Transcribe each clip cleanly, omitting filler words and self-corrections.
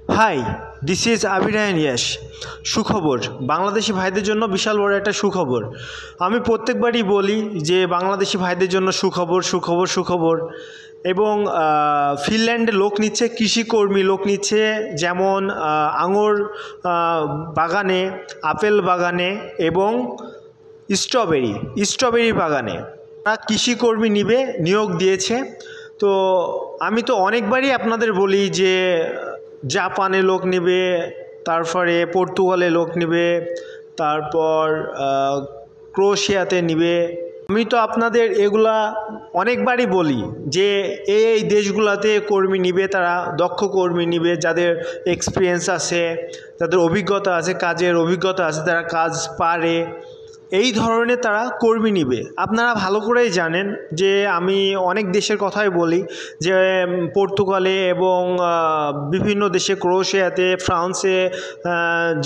High, this is আবির রায়হান ইয়াশ। সুখবর, বাংলাদেশি ভাইদের জন্য বিশাল বড় একটা সুখবর। আমি প্রত্যেকবারই বলি যে বাংলাদেশি ভাইদের জন্য সুখবর সুখবর সুখবর। এবং ফিনল্যান্ডে লোক নিচ্ছে, কৃষিকর্মী লোক নিচ্ছে, যেমন আঙুর বাগানে, আপেল বাগানে এবং স্ট্রবেরি বাগানে তারা কৃষিকর্মী নিয়োগ দিয়েছে। তো আমি তো অনেকবারই আপনাদের বলি যে জাপানে লোক নেবে, তারপরে পর্তুগালে লোক নেবে, তারপর ক্রোয়েশিয়াতে নেবে। আমি তো আপনাদের এগুলা অনেকবারই বলি যে এই দেশগুলোতে কর্মী নিবে, তারা দক্ষ কর্মী নিবে, যাদের এক্সপিরিয়েন্স আছে, যাদের অভিজ্ঞতা আছে, কাজের অভিজ্ঞতা আছে, তারা কাজ পারে, এই ধরনের তারা কর্মী নিবে। আপনারা ভালো করেই জানেন যে আমি অনেক দেশের কথাই বলি যে পর্তুগালে এবং বিভিন্ন দেশে, ক্রোয়েশিয়াতে, ফ্রান্সে,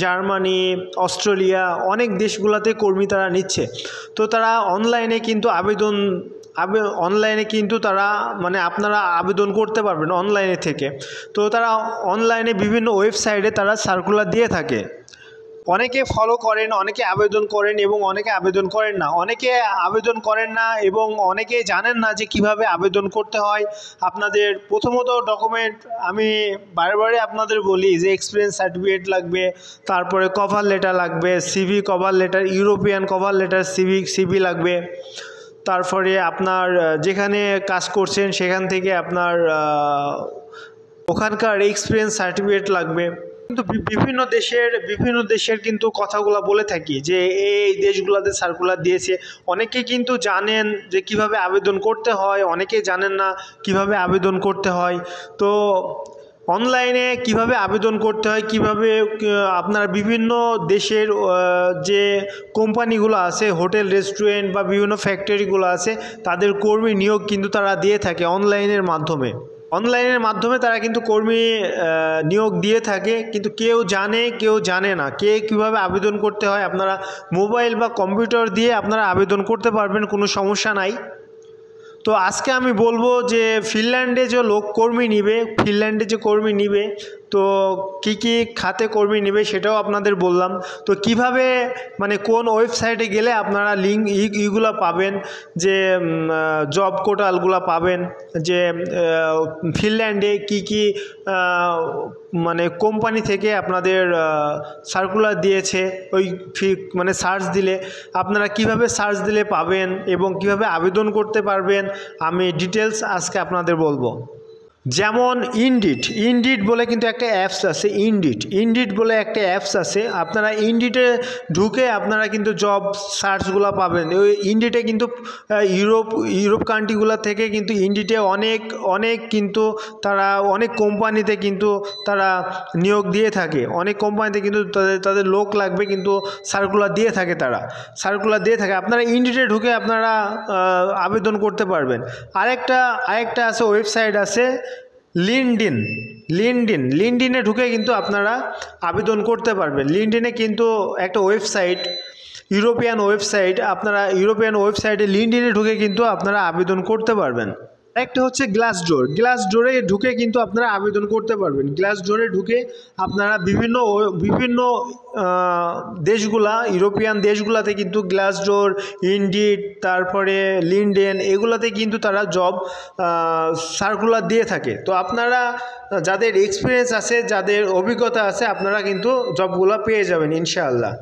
জার্মানি, অস্ট্রেলিয়া, অনেক দেশগুলোতে কর্মী তারা নিচ্ছে। তো তারা অনলাইনে কিন্তু তারা আপনারা আবেদন করতে পারবেন অনলাইনে থেকে। তো তারা অনলাইনে বিভিন্ন ওয়েবসাইটে তারা সার্কুলার দিয়ে থাকে। অনেকে ফলো করেন, অনেকে আবেদন করেন এবং অনেকে আবেদন করেন না। অনেকে আবেদন করেন না এবং অনেকে জানেন না যে কিভাবে আবেদন করতে হয়। আপনাদের প্রথমত ডকুমেন্ট আমি বারে আপনাদের বলি যে এক্সপিরিয়েন্স সার্টিফিকেট লাগবে, তারপরে কভার লেটার লাগবে, CV cover letter, European cover letter, CV লাগবে। তারপরে আপনার যেখানে কাজ করছেন সেখান থেকে আপনার ওখানকার এক্সপিরিয়েন্স সার্টিফিকেট লাগবে। কিন্তু বিভিন্ন দেশের কিন্তু কথাগুলো বলে থাকি যে এই দেশগুলোতে সার্কুলার দিয়েছে। অনেকে কিন্তু জানেন যে কিভাবে আবেদন করতে হয়, অনেকে জানেন না কিভাবে আবেদন করতে হয়। তো অনলাইনে কিভাবে আবেদন করতে হয়, কিভাবে আপনারা বিভিন্ন দেশের যে কোম্পানিগুলো আছে, হোটেল, রেস্টুরেন্ট বা বিভিন্ন ফ্যাক্টরিগুলো আছে, তাদের কর্মী নিয়োগ কিন্তু তারা দিয়ে থাকে অনলাইনের মাধ্যমে তারা কিন্তু কর্মী নিয়োগ দিয়ে থাকে। কিন্তু কেউ জানে না কীভাবে আবেদন করতে হয়। আপনারা মোবাইল বা কম্পিউটার দিয়ে আপনারা আবেদন করতে পারবেন, কোনো সমস্যা নাই। তো আজকে আমি বলবো যে ফিনল্যান্ডে যে কর্মী নিবে তো কি খাতে কর্মী নেবে সেটাও আপনাদের বললাম। তো কিভাবে কোন ওয়েবসাইটে গেলে আপনারা লিঙ্ক ইগুলো পাবেন, যে জব পোর্টালগুলো পাবেন, যে ফিনল্যান্ডে কি কোম্পানি থেকে আপনাদের সার্কুলার দিয়েছে, ওই সার্চ দিলে আপনারা কিভাবে সার্চ দিলে পাবেন এবং কিভাবে আবেদন করতে পারবেন, আমি ডিটেলস আজকে আপনাদের বলবো। যেমন ইনডিড বলে কিন্তু একটা অ্যাপস আছে, ইনডিড বলে একটা অ্যাপস আছে। আপনারা ইনডিডে ঢুকে আপনারা কিন্তু জব সার্চগুলো পাবেন। ওই ইনডিডে কিন্তু ইউরোপ কান্ট্রিগুলো থেকে কিন্তু ইনডিডে অনেক কিন্তু তারা অনেক কোম্পানিতে কিন্তু তারা নিয়োগ দিয়ে থাকে। অনেক কোম্পানিতে কিন্তু তাদের লোক লাগবে, কিন্তু সার্কুলার দিয়ে থাকে। আপনারা ইনডিডে ঢুকে আপনারা আবেদন করতে পারবেন। আরেকটা আছে, ওয়েবসাইট আছে লিঙ্কডিনে ঢুকে কিন্তু আপনারা আবেদন করতে পারবেন। লিঙ্কডিনে কিন্তু একটা ওয়েবসাইট, ইউরোপিয়ান ওয়েবসাইট। আপনারা ইউরোপিয়ান ওয়েবসাইটে লিঙ্কডিনে ঢুকে কিন্তু আপনারা আবেদন করতে পারবেন। একটা হচ্ছে গ্লাসডোরে ঢুকে কিন্তু আপনারা আবেদন করতে পারবেন। গ্লাসডোরে ঢুকে আপনারা বিভিন্ন ইউরোপিয়ান দেশগুলাতে কিন্তু গ্লাসডোর, ইনডিড, তারপরে লিঙ্কডইন, এগুলাতে কিন্তু তারা জব সার্কুলার দিয়ে থাকে। তো আপনারা যাদের এক্সপিরিয়েন্স আছে, যাদের অভিজ্ঞতা আছে, আপনারা কিন্তু জবগুলো পেয়ে যাবেন ইনশাআল্লাহ।